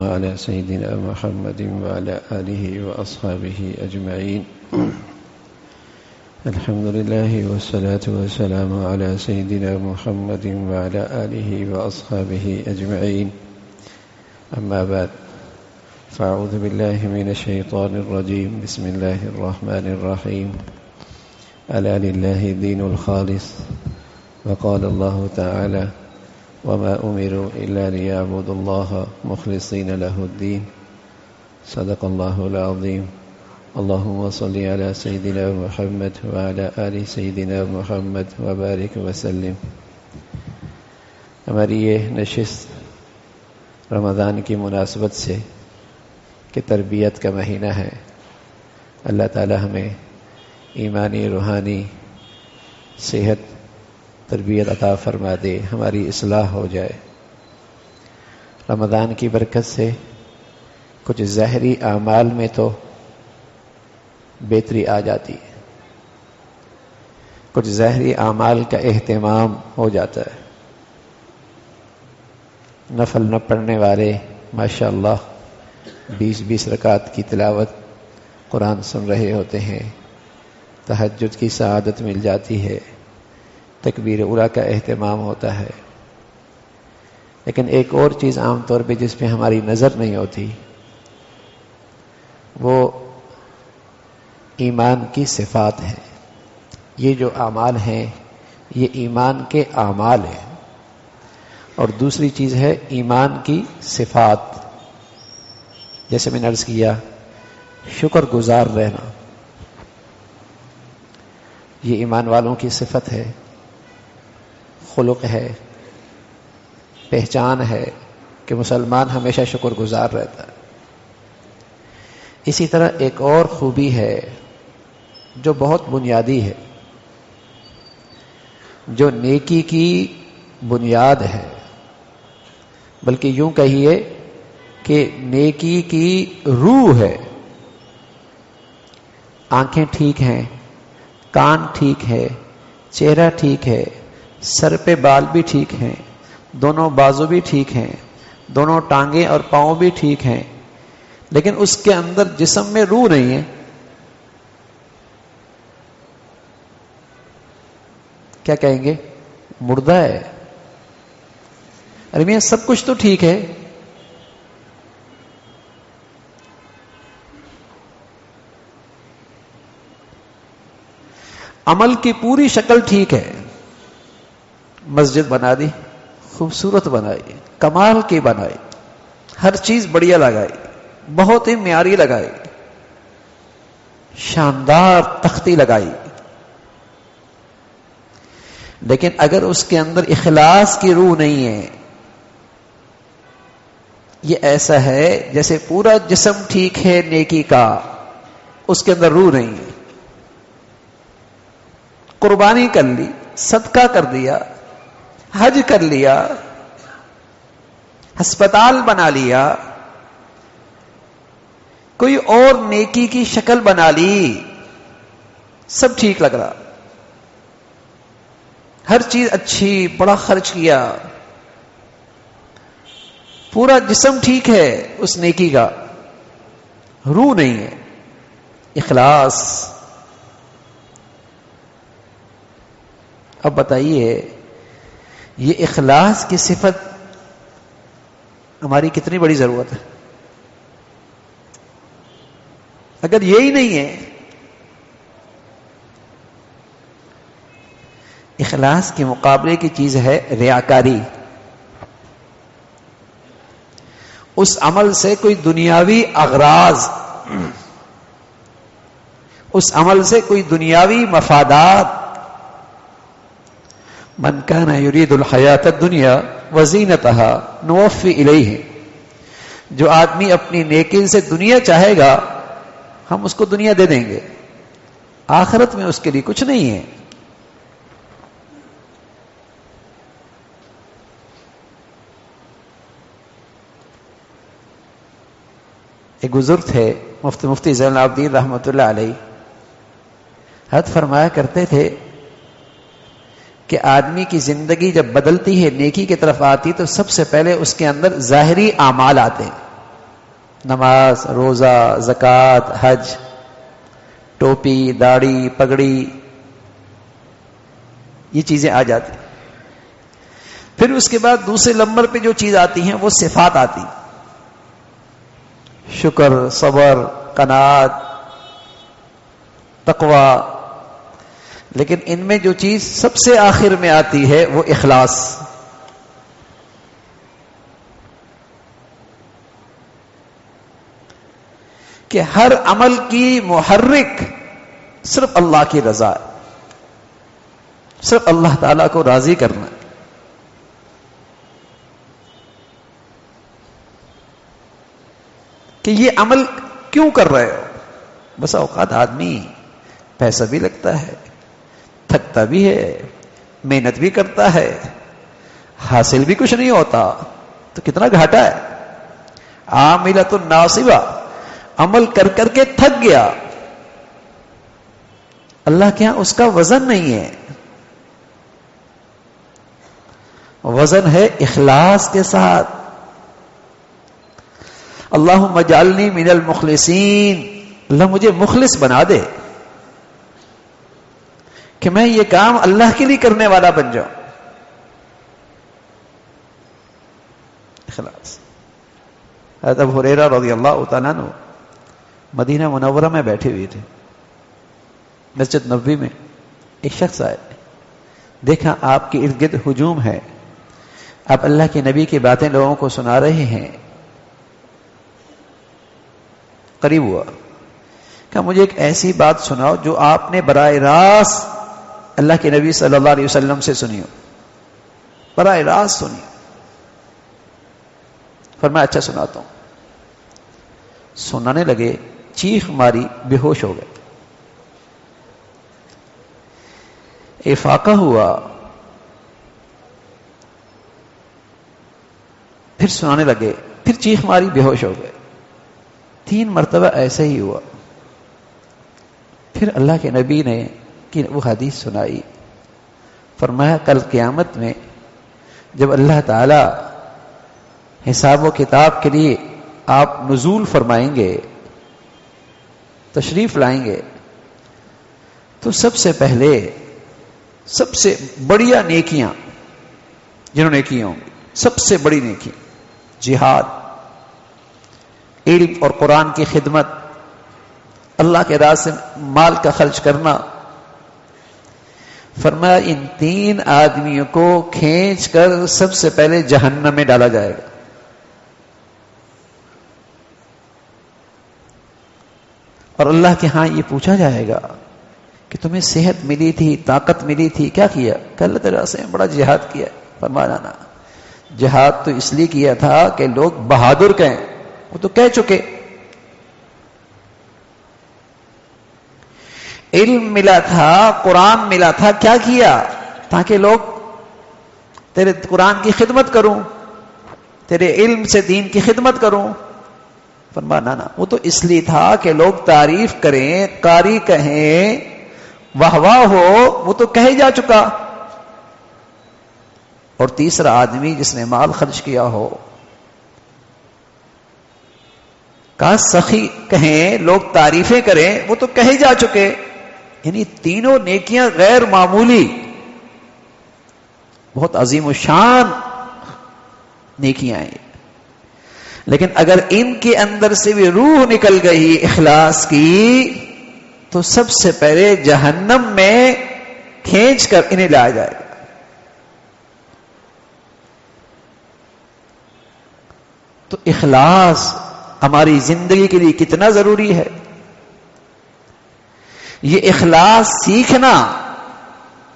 وعلى سيدنا محمد وعلى آله وأصحابه أجمعين. الحمد لله والصلاة والسلام على سيدنا محمد وعلى آله وأصحابه أجمعين. أما بعد، فأعوذ بالله من الشيطان الرجيم. بسم الله الرحمن الرحيم. ألا لله الدين الخالص. وقال الله تعالى: وما أمروا إلا ليعبدوا الله مخلصين له الدين. صدق الله العظيم. اللهم صل على سيدنا محمد وعلى آل سيدنا محمد وبارك وسلم. ہماری یہ نشست رمضان کی مناسبت سے کہ تربیت کا مہینہ ہے، اللہ تعالی ہمیں ایمانی روحانی صحت تربیت عطا فرما دے، ہماری اصلاح ہو جائے. رمضان کی برکت سے کچھ ظاہری اعمال میں تو بہتری آ جاتی ہے، کچھ ظاہری اعمال کا اہتمام ہو جاتا ہے. نفل نہ پڑھنے والے ماشاء اللہ 20 رکعت کی تلاوت قرآن سن رہے ہوتے ہیں، تہجد کی سعادت مل جاتی ہے، تکبیر اولیٰ کا اہتمام ہوتا ہے. لیکن ایک اور چیز عام طور پہ جس پہ ہماری نظر نہیں ہوتی، وہ ایمان کی صفات ہیں. یہ جو اعمال ہیں یہ ایمان کے اعمال ہیں، اور دوسری چیز ہے ایمان کی صفات. جیسے میں نے عرض کیا، شکر گزار رہنا یہ ایمان والوں کی صفت ہے، خلق ہے، پہچان ہے کہ مسلمان ہمیشہ شکر گزار رہتا ہے. اسی طرح ایک اور خوبی ہے جو بہت بنیادی ہے، جو نیکی کی بنیاد ہے، بلکہ یوں کہیے کہ نیکی کی روح ہے. آنکھیں ٹھیک ہیں، کان ٹھیک ہے، چہرہ ٹھیک ہے، سر پہ بال بھی ٹھیک ہیں، دونوں بازو بھی ٹھیک ہیں، دونوں ٹانگیں اور پاؤں بھی ٹھیک ہیں، لیکن اس کے اندر جسم میں روح نہیں ہے. کیا کہیں گے؟ مردہ ہے. ارے میاں سب کچھ تو ٹھیک ہے، عمل کی پوری شکل ٹھیک ہے، مسجد بنا دی، خوبصورت بنائی، کمال کی بنائی، ہر چیز بڑھیا لگائی، بہت ہی معیاری لگائی، شاندار تختی لگائی. لیکن اگر اس کے اندر اخلاص کی روح نہیں ہے، یہ ایسا ہے جیسے پورا جسم ٹھیک ہے نیکی کا، اس کے اندر روح نہیں ہے. قربانی کر لی، صدقہ کر دیا، حج کر لیا، ہسپتال بنا لیا، کوئی اور نیکی کی شکل بنا لی، سب ٹھیک لگ رہا، ہر چیز اچھی، بڑا خرچ کیا، پورا جسم ٹھیک ہے، اس نیکی کا روح نہیں ہے، اخلاص. اب بتائیے یہ اخلاص کی صفت ہماری کتنی بڑی ضرورت ہے. اگر یہی نہیں ہے، اخلاص کے مقابلے کی چیز ہے ریاکاری. اس عمل سے کوئی دنیاوی اغراض، اس عمل سے کوئی دنیاوی مفادات. من کان یرید الحیات الدنیا وزینتها نوفی الیہ. جو آدمی اپنی نیکی سے دنیا چاہے گا ہم اس کو دنیا دے دیں گے، آخرت میں اس کے لیے کچھ نہیں ہے. ایک بزرگ تھے مفتی زین العابدین رحمۃ اللہ علیہ، حد فرمایا کرتے تھے کہ آدمی کی زندگی جب بدلتی ہے، نیکی کی طرف آتی، تو سب سے پہلے اس کے اندر ظاہری اعمال آتے ہیں. نماز، روزہ، زکوٰۃ، حج، ٹوپی، داڑھی، پگڑی، یہ چیزیں آ جاتی. پھر اس کے بعد دوسرے نمبر پہ جو چیز آتی ہیں وہ صفات آتی، شکر، صبر، قناعت، تقوی. لیکن ان میں جو چیز سب سے آخر میں آتی ہے وہ اخلاص. کہ ہر عمل کی محرک صرف اللہ کی رضا ہے، صرف اللہ تعالیٰ کو راضی کرنا ہے. کہ یہ عمل کیوں کر رہے ہو؟ بس اوقات آدمی پیسہ بھی لگتا ہے، تھکتا بھی ہے، محنت بھی کرتا ہے، حاصل بھی کچھ نہیں ہوتا، تو کتنا گھاٹا ہے. عاملۃ ناصبہ، عمل کر کر کے تھک گیا، اللہ کے ہاں اس کا وزن نہیں ہے. وزن ہے اخلاص کے ساتھ. اللہم اجعلنی من المخلصین، اللہ مجھے مخلص بنا دے کہ میں یہ کام اللہ کے لیے کرنے والا بن جاؤں. اخلاص. حضرت ابو ہریرہ رضی اللہ تعالیٰ عنہ مدینہ منورہ میں بیٹھے ہوئے تھے. مسجد نبوی میں ایک شخص آئے، دیکھا آپ کے ارد گرد ہجوم ہے، آپ اللہ کے نبی کی باتیں لوگوں کو سنا رہے ہیں. قریب ہوا، کہ مجھے ایک ایسی بات سناؤ جو آپ نے براہ راست اللہ کے نبی صلی اللہ علیہ وسلم سے سنی ہو، براہ راست سنی. فرمایا اچھا سناتا ہوں. سنانے لگے، چیخ ماری، بے ہوش ہو گئے. افاقہ ہوا، پھر سنانے لگے، پھر چیخ ماری، بے ہوش ہو گئے. 3 مرتبہ ایسے ہی ہوا. پھر اللہ کے نبی نے وہ حدیث سنائی. فرمایا کل قیامت میں جب اللہ تعالی حساب و کتاب کے لیے آپ نزول فرمائیں گے، تشریف لائیں گے، تو سب سے پہلے سب سے بڑیا نیکیاں جنہوں نے کی ہوں گی، سب سے بڑی نیکی جہاد، علم اور قرآن کی خدمت، اللہ کے راہ سے مال کا خرچ کرنا. فرمایا ان 3 آدمیوں کو کھینچ کر سب سے پہلے جہنم میں ڈالا جائے گا. اور اللہ کے ہاں یہ پوچھا جائے گا کہ تمہیں صحت ملی تھی، طاقت ملی تھی، کیا کیا؟ کہ اللہ تعالیٰ سے بڑا جہاد کیا. فرمایا نا، جہاد تو اس لیے کیا تھا کہ لوگ بہادر کہیں، وہ تو کہہ چکے. علم ملا تھا، قرآن ملا تھا، کیا کیا؟ تاکہ لوگ تیرے قرآن کی خدمت کروں، تیرے علم سے دین کی خدمت کروں. فرمایا نا، وہ تو اس لیے تھا کہ لوگ تعریف کریں، قاری کہیں، واہ واہ ہو، وہ تو کہے جا چکا. اور تیسرا آدمی جس نے مال خرچ کیا ہو، کا سخی کہیں، لوگ تعریفیں کریں، وہ تو کہے جا چکے. یعنی تینوں نیکیاں غیر معمولی، بہت عظیم الشان نیکیاں ہیں. لیکن اگر ان کے اندر سے بھی روح نکل گئی اخلاص کی، تو سب سے پہلے جہنم میں کھینچ کر انہیں لایا جائے گا. تو اخلاص ہماری زندگی کے لیے کتنا ضروری ہے. یہ اخلاص سیکھنا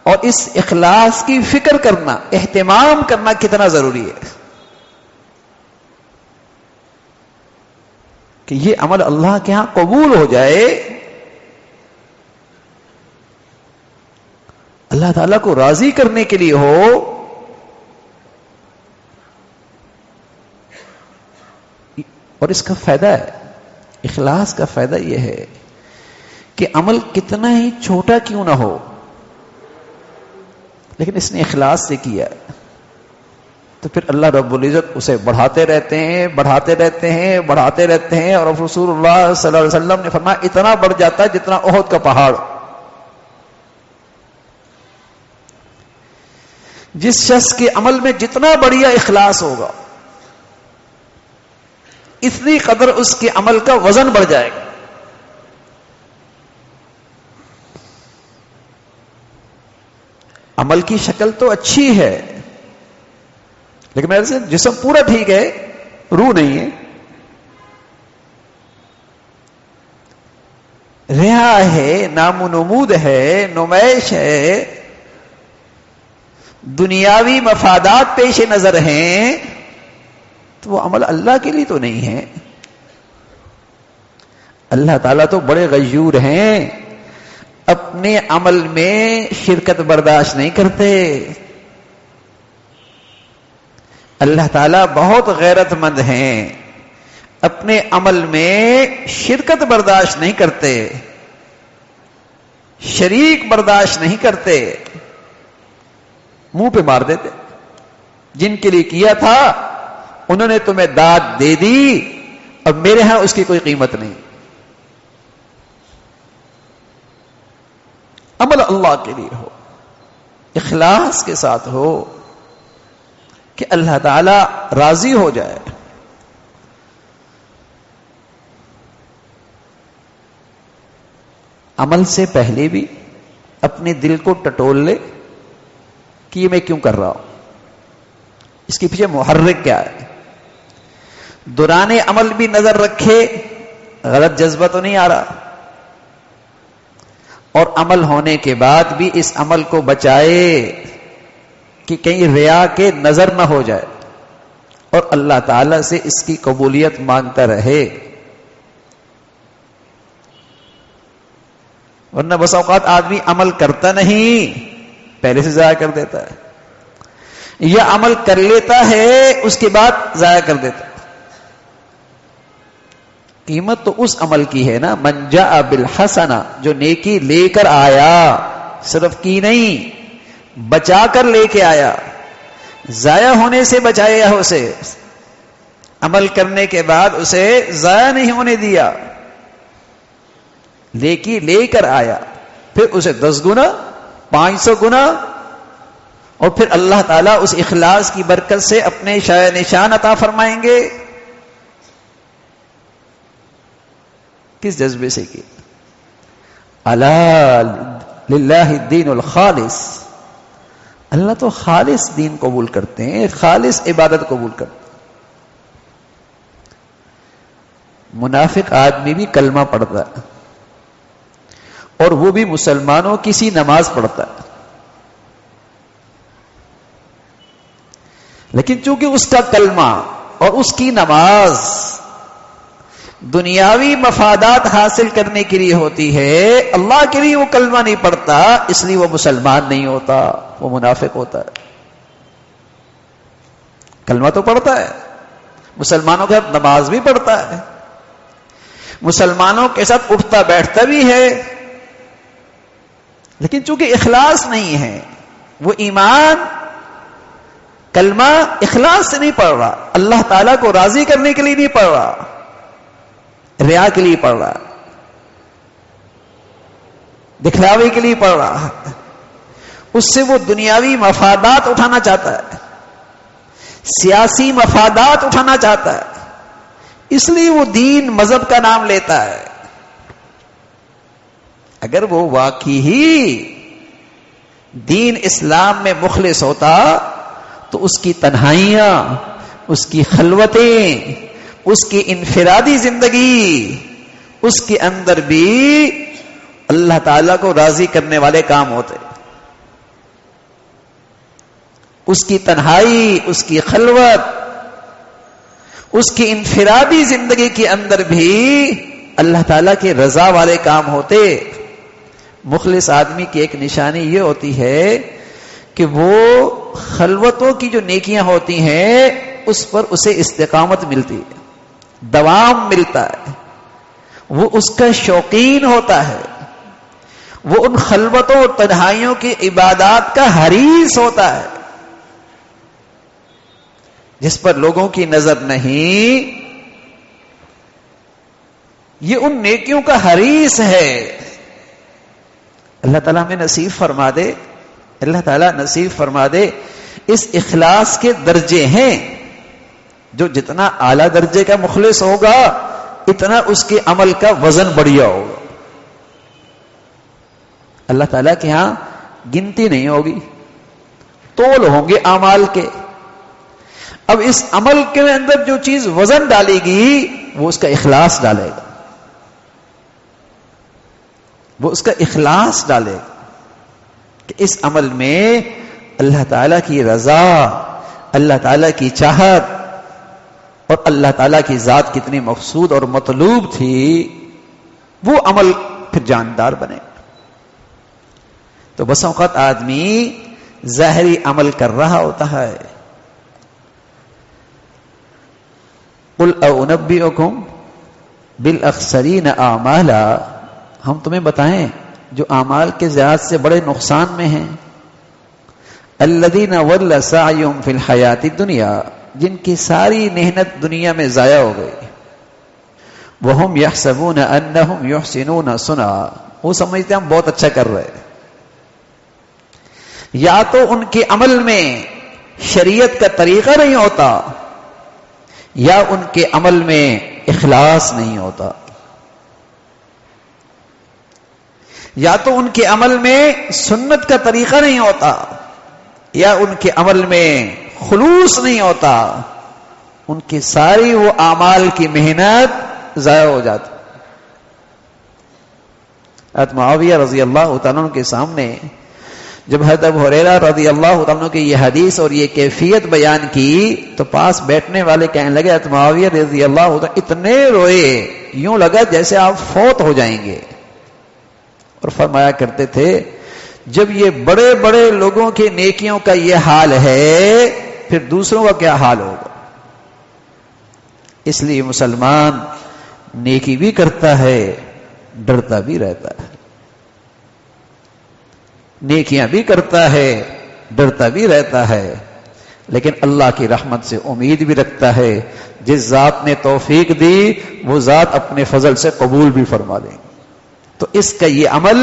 اور اس اخلاص کی فکر کرنا، اہتمام کرنا کتنا ضروری ہے کہ یہ عمل اللہ کے ہاں قبول ہو جائے، اللہ تعالیٰ کو راضی کرنے کے لیے ہو. اور اس کا فائدہ ہے، اخلاص کا فائدہ یہ ہے کہ عمل کتنا ہی چھوٹا کیوں نہ ہو، لیکن اس نے اخلاص سے کیا ہے. تو پھر اللہ رب العزت اسے بڑھاتے رہتے ہیں، بڑھاتے رہتے ہیں، بڑھاتے رہتے ہیں، اور رسول اللہ صلی اللہ علیہ وسلم نے فرمایا اتنا بڑھ جاتا ہے جتنا احد کا پہاڑ۔ جس شخص کے عمل میں جتنا بڑھیا اخلاص ہوگا اتنی قدر اس کے عمل کا وزن بڑھ جائے گا۔ عمل کی شکل تو اچھی ہے لیکن میرے سے جسم پورا ٹھیک ہے، روح نہیں ہے، ریا ہے، نام و نمود ہے، نمائش ہے، دنیاوی مفادات پیش نظر ہیں، تو وہ عمل اللہ کے لیے تو نہیں ہے۔ اللہ تعالیٰ تو بڑے غیور ہیں، اپنے عمل میں شرکت برداشت نہیں کرتے۔ اللہ تعالیٰ بہت غیرت مند ہیں، اپنے عمل میں شرکت برداشت نہیں کرتے، شریک برداشت نہیں کرتے، منہ پہ مار دیتے۔ جن کے لیے کیا تھا انہوں نے تمہیں داد دے دی، اب میرے ہاں اس کی کوئی قیمت نہیں۔ عمل اللہ کے لیے ہو، اخلاص کے ساتھ ہو کہ اللہ تعالی راضی ہو جائے۔ عمل سے پہلے بھی اپنے دل کو ٹٹول لے کہ یہ میں کیوں کر رہا ہوں، اس کے پیچھے محرک کیا ہے۔ دوران عمل بھی نظر رکھے غلط جذبہ تو نہیں آ رہا، اور عمل ہونے کے بعد بھی اس عمل کو بچائے کہ کہیں ریا کے نظر نہ ہو جائے، اور اللہ تعالی سے اس کی قبولیت مانگتا رہے۔ ورنہ بس اوقات آدمی عمل کرتا نہیں، پہلے سے ضائع کر دیتا ہے، یا عمل کر لیتا ہے اس کے بعد ضائع کر دیتا ہے۔ قیمت تو اس عمل کی ہے نا، من جاء بالحسنہ، جو نیکی لے کر آیا، صرف کی نہیں، بچا کر لے کے آیا، ضائع ہونے سے بچایا اسے، عمل کرنے کے بعد اسے ضائع نہیں ہونے دیا، نیکی لے کر آیا، پھر اسے 10 گنا 500 گنا، اور پھر اللہ تعالیٰ اس اخلاص کی برکت سے اپنے شایع نشان عطا فرمائیں گے۔ کس جذبے سے کی؟ الا للہ الدین الخالص، اللہ تو خالص دین قبول کرتے ہیں، خالص عبادت قبول کرتے ہیں۔ منافق آدمی بھی کلمہ پڑھتا ہے، اور وہ بھی مسلمانوں کی سی نماز پڑھتا ہے، لیکن چونکہ اس کا کلمہ اور اس کی نماز دنیاوی مفادات حاصل کرنے کے لیے ہوتی ہے، اللہ کے لیے وہ کلمہ نہیں پڑھتا، اس لیے وہ مسلمان نہیں ہوتا، وہ منافق ہوتا ہے۔ کلمہ تو پڑھتا ہے، مسلمانوں کے ساتھ نماز بھی پڑھتا ہے، مسلمانوں کے ساتھ اٹھتا بیٹھتا بھی ہے، لیکن چونکہ اخلاص نہیں ہے، وہ ایمان کلمہ اخلاص سے نہیں پڑھ رہا، اللہ تعالیٰ کو راضی کرنے کے لیے نہیں پڑھ رہا، ریا کے لیے پڑھ رہا، دکھلاوے کے لیے پڑھ رہا، اس سے وہ دنیاوی مفادات اٹھانا چاہتا ہے، سیاسی مفادات اٹھانا چاہتا ہے، اس لیے وہ دین مذہب کا نام لیتا ہے۔ اگر وہ واقعی ہی دین اسلام میں مخلص ہوتا تو اس کی تنہائیاں، اس کی خلوتیں، اس کی انفرادی زندگی، اس کے اندر بھی اللہ تعالیٰ کو راضی کرنے والے کام ہوتے۔ اس کی تنہائی، اس کی خلوت، اس کی انفرادی زندگی کے اندر بھی اللہ تعالیٰ کے رضا والے کام ہوتے۔ مخلص آدمی کی ایک نشانی یہ ہوتی ہے کہ وہ خلوتوں کی جو نیکیاں ہوتی ہیں اس پر اسے استقامت ملتی ہے، دوام ملتا ہے، وہ اس کا شوقین ہوتا ہے، وہ ان خلوتوں اور تنہائیوں کی عبادات کا حریص ہوتا ہے۔ جس پر لوگوں کی نظر نہیں، یہ ان نیکیوں کا حریص ہے. اللہ تعالیٰ ہمیں نصیب فرما دے، اللہ تعالیٰ نصیب فرما دے. اس اخلاص کے درجے ہیں، جو جتنا اعلیٰ درجے کا مخلص ہوگا اتنا اس کے عمل کا وزن بڑھیا ہوگا. اللہ تعالیٰ کے ہاں گنتی نہیں ہوگی، تول ہوں گے اعمال کے. اب اس عمل کے اندر جو چیز وزن ڈالے گی وہ اس کا اخلاص ڈالے گا، وہ اس کا اخلاص ڈالے گا کہ اس عمل میں اللہ تعالیٰ کی رضا، اللہ تعالیٰ کی چاہت اور اللہ تعالیٰ کی ذات کتنی مقصود اور مطلوب تھی، وہ عمل پھر جاندار بنے. تو بس اوقات آدمی ظاہری عمل کر رہا ہوتا ہے. قل اونبئکم بالاخسرین اعمالا، ہم تمہیں بتائیں جو اعمال کے ذات سے بڑے نقصان میں ہیں. الذین ضل سعیہم فی الحیات الدنیا، جن کی ساری محنت دنیا میں ضائع ہو گئی. وہم یحسبون انہم یحسنون صنعا، وہ سمجھتے ہیں ہم بہت اچھا کر رہے ہیں. یا تو ان کے عمل میں شریعت کا طریقہ نہیں ہوتا، یا ان کے عمل میں اخلاص نہیں ہوتا. یا تو ان کے عمل میں سنت کا طریقہ نہیں ہوتا، یا ان کے عمل میں خلوص نہیں ہوتا. ان کی ساری وہ اعمال کی محنت ضائع ہو جاتی. حضرت معاویہ رضی اللہ تعالیٰ عنہ کے سامنے جب حضرت ابو ہریرہ رضی اللہ تعالیٰ عنہ کی یہ حدیث اور یہ کیفیت بیان کی تو پاس بیٹھنے والے کہنے لگے حضرت معاویہ رضی اللہ تعالیٰ اتنے روئے یوں لگا جیسے آپ فوت ہو جائیں گے. اور فرمایا کرتے تھے جب یہ بڑے بڑے لوگوں کے نیکیوں کا یہ حال ہے پھر دوسروں کا کیا حال ہوگا. اس لیے مسلمان نیکی بھی کرتا ہے، ڈرتا بھی رہتا ہے. نیکیاں بھی کرتا ہے، ڈرتا بھی رہتا ہے، لیکن اللہ کی رحمت سے امید بھی رکھتا ہے. جس ذات نے توفیق دی وہ ذات اپنے فضل سے قبول بھی فرما دیں. تو اس کا یہ عمل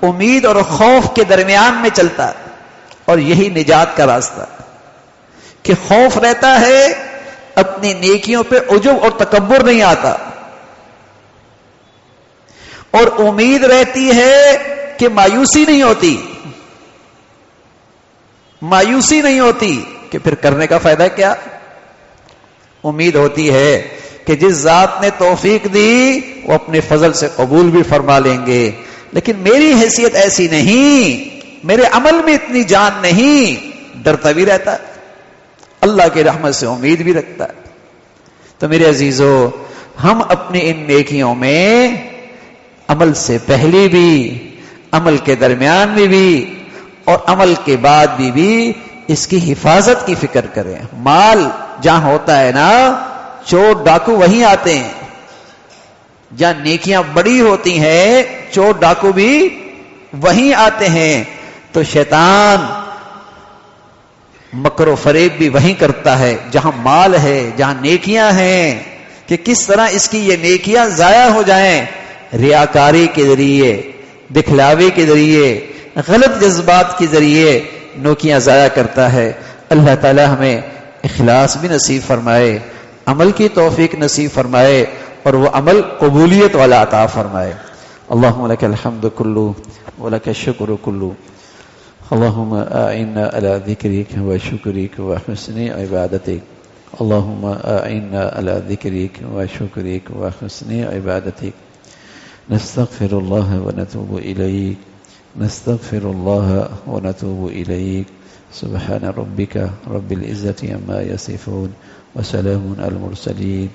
امید اور خوف کے درمیان میں چلتا ہے، اور یہی نجات کا راستہ ہے کہ خوف رہتا ہے، اپنی نیکیوں پہ عجب اور تکبر نہیں آتا، اور امید رہتی ہے کہ مایوسی نہیں ہوتی. مایوسی نہیں ہوتی کہ پھر کرنے کا فائدہ کیا. امید ہوتی ہے کہ جس ذات نے توفیق دی وہ اپنے فضل سے قبول بھی فرما لیں گے، لیکن میری حیثیت ایسی نہیں، میرے عمل میں اتنی جان نہیں. ڈرتا بھی رہتا ہے، اللہ کی رحمت سے امید بھی رکھتا ہے. تو میرے عزیزو، ہم اپنی ان نیکیوں میں عمل سے پہلے بھی، عمل کے درمیان میں بھی اور عمل کے بعد بھی اس کی حفاظت کی فکر کریں. مال جہاں ہوتا ہے نا، چور ڈاکو وہیں آتے ہیں. جہاں نیکیاں بڑی ہوتی ہیں چور ڈاکو بھی وہیں آتے ہیں. تو شیطان مکر و فریب بھی وہیں کرتا ہے جہاں مال ہے، جہاں نیکیاں ہیں، کہ کس طرح اس کی یہ نیکیاں ضائع ہو جائیں. ریاکاری کے ذریعے، دکھلاوے کے ذریعے، غلط جذبات کے ذریعے نیکیاں ضائع کرتا ہے. اللہ تعالی ہمیں اخلاص بھی نصیب فرمائے، عمل کی توفیق نصیب فرمائے، اور وہ عمل قبولیت والا عطا فرمائے. اللہم لک الحمد کلو ولک الشکر کلو. اللہم اعنا علی ذکرک و شکرک و حسن عبادتک. اللہم اعنا علی ذکرک و شکرک و حسن عبادتک. نستغفر اللہ و نتوب الیک، نستغفر اللہ و نتوب الیک. سبحان ربک رب العزة عما یصفون وسلام علی المرسلین.